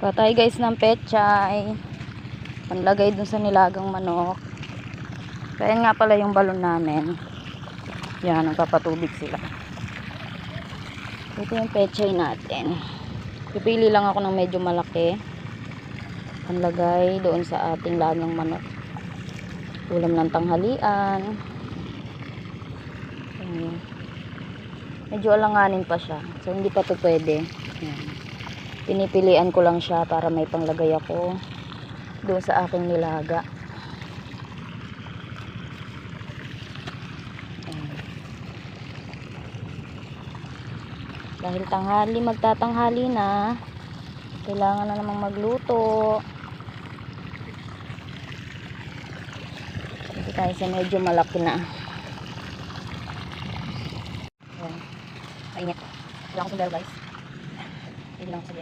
Patay guys ng pechay. Panlagay dun sa nilagang manok. Kaya nga pala yung balon namin. Yan, nagpapatubig sila. Ito yung pechay natin. Pipili lang ako ng medyo malaki. Panlagay doon sa ating lagang manok. Ulam ng tanghalian. Ayan. Medyo alanganin pa siya. So hindi pa to pwede. Ayan. Pinipilian ko lang siya para may panglagay ako doon sa aking nilaga. Ayan. Dahil tanghali, magtatanghali na, kailangan na namang magluto. Dito tayo sa medyo malaki na. Ayan. Mainit. Kailangan ko sundalo guys. Hindi lang ako